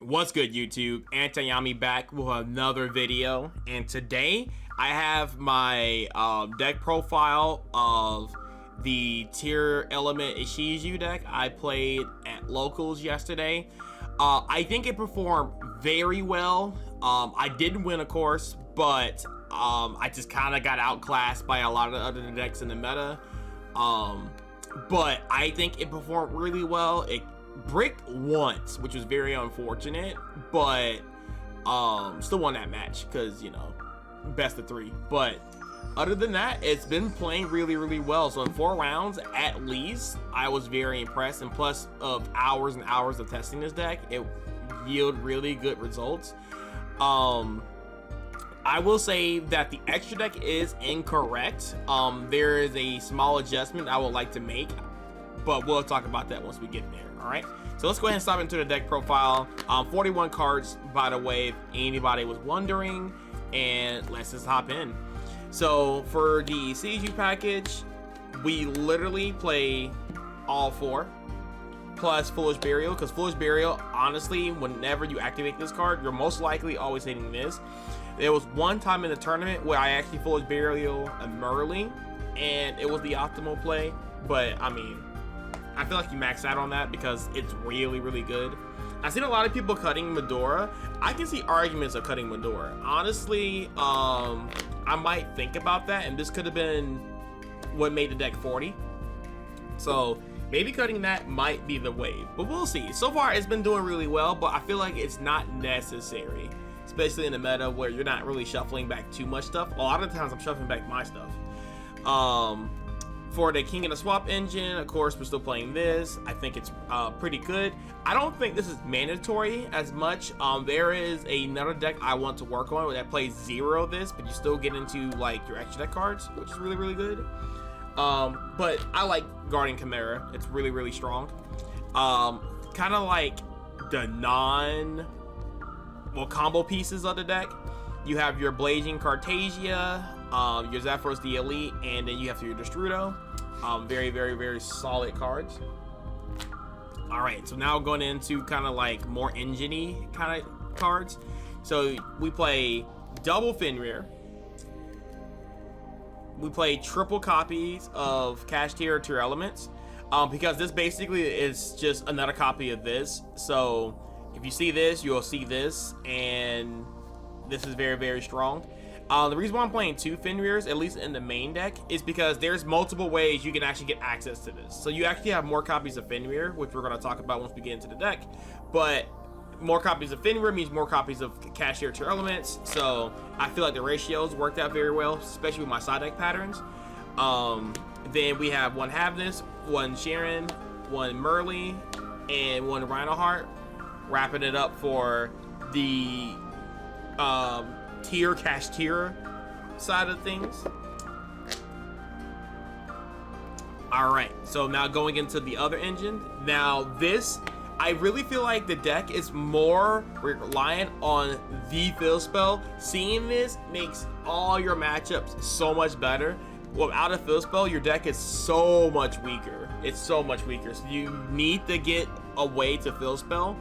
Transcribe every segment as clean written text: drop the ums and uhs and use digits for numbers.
What's good, YouTube? Antayami back with another video, and today I have my deck profile of the Tearlament Ishizu deck I played at locals yesterday. I think it performed very well. I didn't win, of course, but I just kind of got outclassed by a lot of the other decks in the meta. But I think it performed really well. It bricked once, which was very unfortunate, but still won that match because, you know, best of 3. But other than that, it's been playing really well. So in 4 rounds at least, I was very impressed, and plus of hours and hours of testing this deck, it yielded really good results. I will say that the extra deck is incorrect. There is a small adjustment I would like to make, but we'll talk about that once we get there. All right, so let's go ahead and stop into the deck profile. 41 cards, by the way, if anybody was wondering, and let's just hop in. So for the CG package, we literally play all 4 plus Foolish Burial, because Foolish Burial, honestly, whenever you activate this card, you're most likely always hitting this. There was one time in the tournament where I actually Foolish Burial a Merlin, and it was the optimal play, but I mean, I feel like you max out on that because it's really good. I've seen a lot of people cutting Medora. I can see arguments of cutting Medora. Honestly, I might think about that, and this could have been what made the deck 40. So maybe cutting that might be the wave, but we'll see. So far, it's been doing really well, but I feel like it's not necessary, especially in the meta where you're not really shuffling back too much stuff. A lot of times I'm shuffling back my stuff. For the King of the Swap engine, of course, we're still playing this. I think it's pretty good. I don't think this is mandatory as much. There is another deck I want to work on that plays 0 of this, but you still get into like your extra deck cards, which is really good. But I like Guardian Chimera. It's really strong. Kind of like the combo pieces of the deck. You have your Blazing Cartasia, your Zephyros the Elite, and then you have your Destrudo. Very solid cards. All right, so now going into kind of like more engine-y kind of cards. So we play double Fenrir. We play triple copies of Kashtira Tearlament, because this basically is just another copy of this. So if you see this, you'll see this, and this is very strong. The reason why I'm playing 2 Fenrirs, at least in the main deck, is because there's multiple ways you can actually get access to this. So you actually have more copies of Fenrir, which we're going to talk about once we get into the deck. But more copies of Fenrir means more copies of Kashtira Tearlament. So I feel like the ratios worked out very well, especially with my side deck patterns. Then we have 1 Havnus, 1 Sharon, 1 Merlin, and 1 Rhinoheart, wrapping it up for the Kashtira side of things. All right, so now going into the other engine. Now this, I really feel like the deck is more reliant on the fill spell. Seeing this makes all your matchups so much better. Without a fill spell, your deck is so much weaker. It's so much weaker. So you need to get a way to fill spell,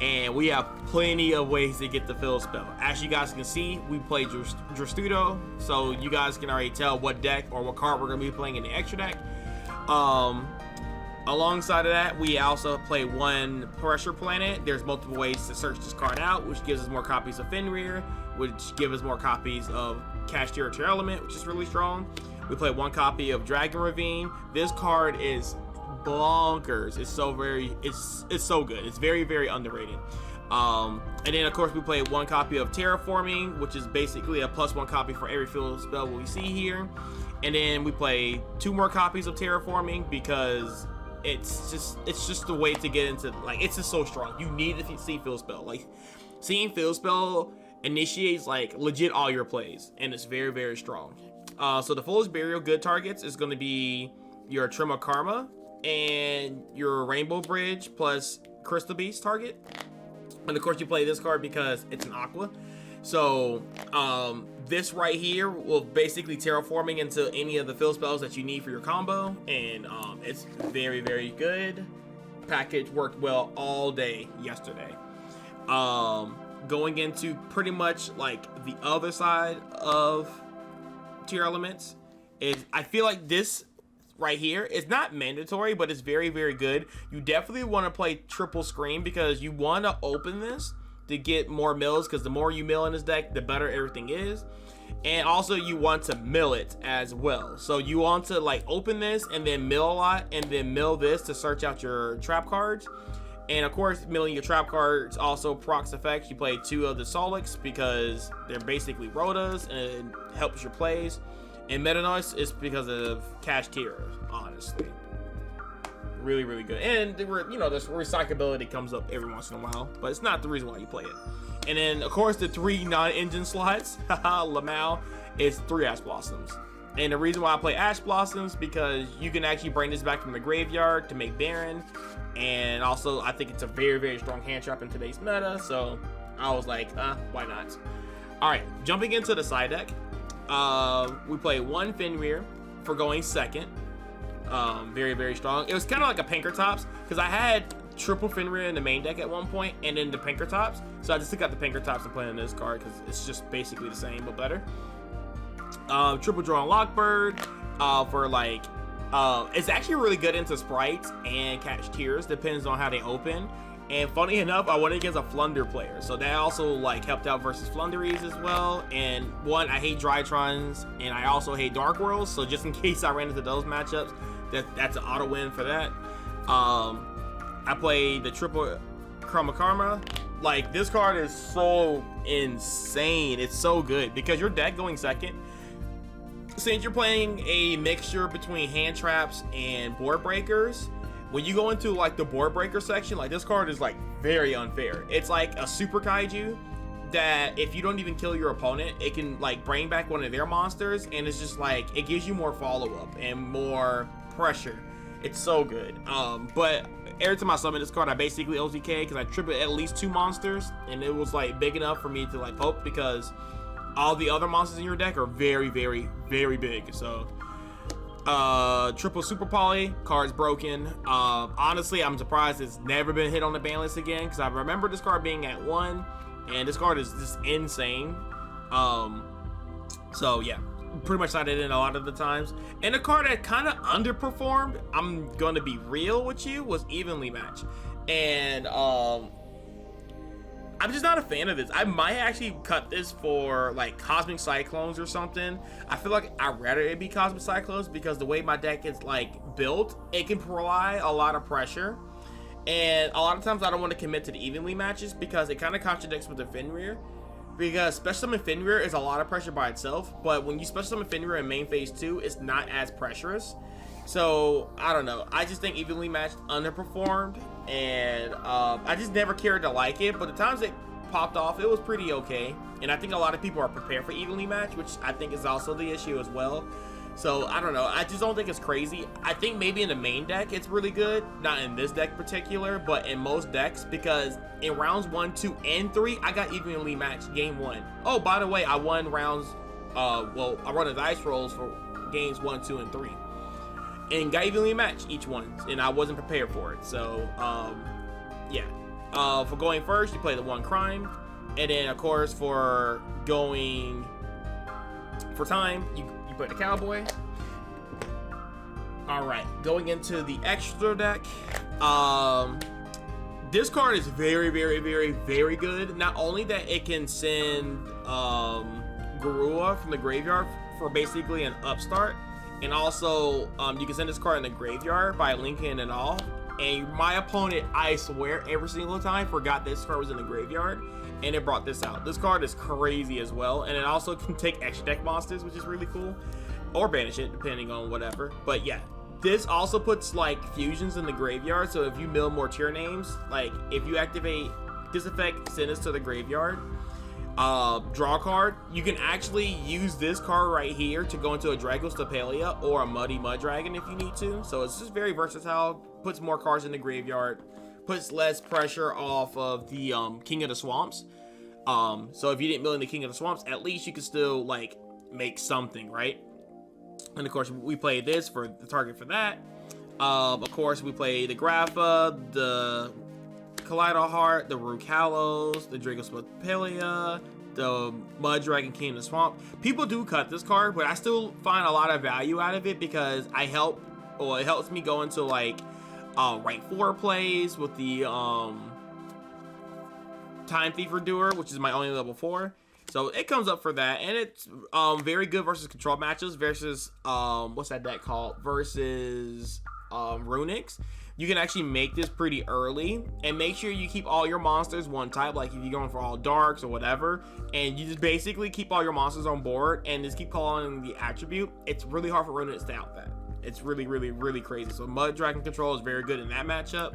and we have plenty of ways to get the fill spell. As you guys can see, we play Destrudo, so you guys can already tell what deck or what card we're gonna be playing in the extra deck. Alongside of that, we also play 1 Pressure Planet. There's multiple ways to search this card out, which gives us more copies of Fenrir, which gives us more copies of Kashtira Tearlament, which is really strong. We play 1 copy of Dragon Ravine. This card is bonkers. It's so good. It's very underrated. And then of course we play 1 copy of Terraforming, which is basically a +1 copy for every field spell we see here. And then we play 2 more copies of Terraforming because it's just the way to get into, like, it's just so strong. You need to see field spell. Like, seeing field spell initiates like legit all your plays, and it's very strong. So the Foolish Burial good targets is going to be your Trima Karma and your Rainbow Bridge plus Crystal Beast target. And of course you play this card because it's an aqua. So this right here will basically terraforming into any of the fill spells that you need for your combo, and it's very good. Package worked well all day yesterday. Going into pretty much like the other side of tier elements is, I feel like this right here is not mandatory, but it's very, very good. You definitely want to play triple screen because you want to open this to get more mills, because the more you mill in this deck, the better everything is. And also you want to mill it as well. So you want to like open this and then mill a lot, and then mill this to search out your trap cards. And of course, milling your trap cards also procs effects. You play 2 of the Solix because they're basically rotas and it helps your plays. And Meta Noise is because of Cash Tiers, honestly. Really, really good. And you know, this recyclability comes up every once in a while, but it's not the reason why you play it. And then, of course, the 3 non-engine slots, Lamau, is 3 Ash Blossoms. And the reason why I play Ash Blossoms, because you can actually bring this back from the graveyard to make Baron. And also, I think it's a very, very strong hand trap in today's meta. So I was like, why not? All right, jumping into the side deck. We play 1 Fenrir for going second. Very, very strong. It was kind of like a Pinkertops, because I had triple Fenrir in the main deck at one point, and then the Pinkertops. So I just took out the Pinkertops and played on this card because it's just basically the same but better. Triple Draw on Lockbird for like, it's actually really good into Sprites and Catch Tears, depends on how they open. And funny enough, I went against a Flunder player, so that also like helped out versus Flunderies as well. And one, I hate Drytrons, and I also hate Dark Worlds, so just in case I ran into those matchups, that's an auto win for that. I played the triple Chroma Karma. Like, this card is so insane. It's so good because your deck going second, since you're playing a mixture between hand traps and board breakers, when you go into like the board breaker section, like this card is like very unfair. It's like a super kaiju that if you don't even kill your opponent, it can like bring back one of their monsters, and it's just like, it gives you more follow-up and more pressure. It's so good. But every time I summon this card, I basically OTK because I triple at least 2 monsters, and it was like big enough for me to like poke because all the other monsters in your deck are very, very, very big. So triple super poly, card's broken. Honestly, I'm surprised it's never been hit on the ban list again, because I remember this card being at 1, and this card is just insane. So yeah, pretty much sided in a lot of the times. And a card that kind of underperformed, I'm gonna be real with you, was Evenly Match. And I'm just not a fan of this. I might actually cut this for like Cosmic Cyclones or something. I feel like I'd rather it be Cosmic Cyclones because the way my deck is like built, it can provide a lot of pressure. And a lot of times I don't want to commit to the Evenly Matches because it kind of contradicts with the Fenrir. Because Special Summon Fenrir is a lot of pressure by itself, but when you Special Summon Fenrir in main phase 2, it's not as pressurous. So, I don't know. I just think Evenly Matched underperformed, and I just never cared to like it, but the times it popped off, it was pretty okay. And I think a lot of people are prepared for Evenly Matched, which I think is also the issue as well. So, I don't know. I just don't think it's crazy. I think maybe in the main deck it's really good. Not in this deck in particular, but in most decks, because in rounds 1, 2, and 3, I got Evenly Matched game 1. Oh, by the way, I won rounds, well, I run the dice rolls for games 1, 2, and 3. And got Evenly Matched each one, and I wasn't prepared for it. So, yeah. For going first, you play the 1 Crime. And then, of course, for going for time, you play the Cowboy. Alright, going into the extra deck. This card is very, very, very, very good. Not only that it can send Garua from the graveyard for basically an upstart, and also you can send this card in the graveyard by linking it all. And my opponent, I swear, every single time forgot this card was in the graveyard, and it brought this out. This card is crazy as well, and it also can take extra deck monsters, which is really cool, or banish it depending on whatever. But yeah, this also puts like fusions in the graveyard, so if you mill more tier names, like if you activate this effect, send this to the graveyard, draw a card, you can actually use this card right here to go into a Dragos Stapelia or a Muddy Mud Dragon if you need to. So it's just very versatile, puts more cards in the graveyard, puts less pressure off of the King of the Swamps. So if you didn't mill in the King of the Swamps, at least you can still like make something, right? And of course we play this for the target for that. Of course we play the Grapha, the Kaleido Heart, the Rukalos, the Dragospapelia, the Mud Dragon King in the Swamp. People do cut this card, but I still find a lot of value out of it because it helps me go into like rank 4 plays with the Time Thief Doer, which is my only level 4. So it comes up for that, and it's very good versus control matches versus what's that deck called? Versus Runics. You can actually make this pretty early, and make sure you keep all your monsters one type, like if you're going for all darks or whatever, and you just basically keep all your monsters on board and just keep calling the attribute. It's really hard for Runics to out that. It's really crazy. So Mud Dragon control is very good in that matchup.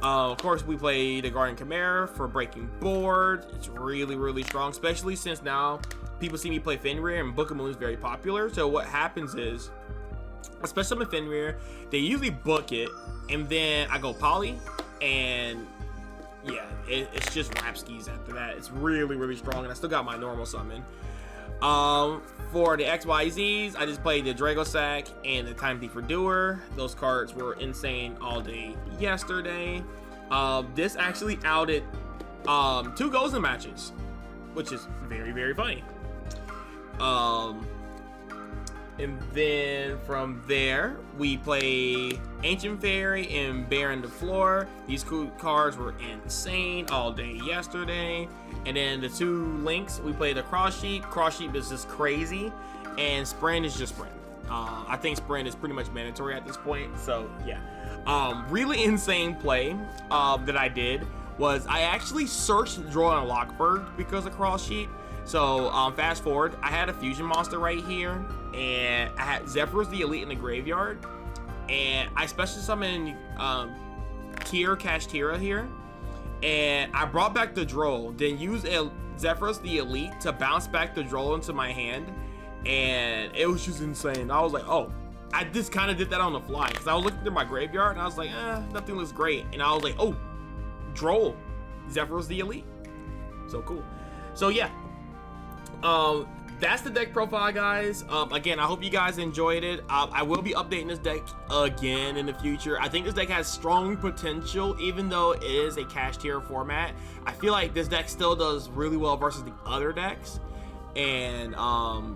Of course, we play the Guardian Chimera for breaking boards. It's really strong, especially since now people see me play Fenrir, and Book of Moon is very popular. So what happens is, especially with Fenrir, they usually book it, and then I go poly, and yeah, it's just Rapskis after that. It's really strong, and I still got my normal summon. For the XYZs, I just played the Dragosack and the Time Thief Doer. Those cards were insane all day yesterday. This actually outed 2 Golden matches, which is very funny. And then from there, we play Ancient Fairy and Baron the Floor. These cards were insane all day yesterday. And then the 2 links, we play the Cross Sheep. Cross Sheep is just crazy, and Sprint is just Sprint. I think Sprint is pretty much mandatory at this point, so yeah. Really insane play that I did was I actually searched Droll and Lockberg because of Cross Sheep. So fast forward, I had a fusion monster right here, and I had Zephyrus the Elite in the graveyard, and I special summoned Kashtira here, and I brought back the Droll, then used Zephyrus the Elite to bounce back the Droll into my hand, and it was just insane. I was like, oh, I just kind of did that on the fly, because I was looking through my graveyard, and I was like, nothing looks great, and I was like, oh, Droll, Zephyrus the Elite, so cool. So yeah. That's the deck profile, guys. Again, I hope you guys enjoyed it. I will be updating this deck again in the future. I think this deck has strong potential, even though it is a cash tier format. I feel like this deck still does really well versus the other decks. And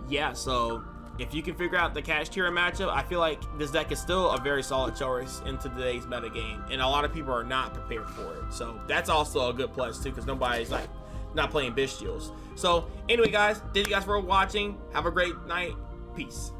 yeah, so if you can figure out the cash tier matchup, I feel like this deck is still a very solid choice into today's meta game, and a lot of people are not prepared for it. So that's also a good plus too, because nobody's like not playing Bestials. So anyway, guys, thank you guys for watching. Have a great night. Peace.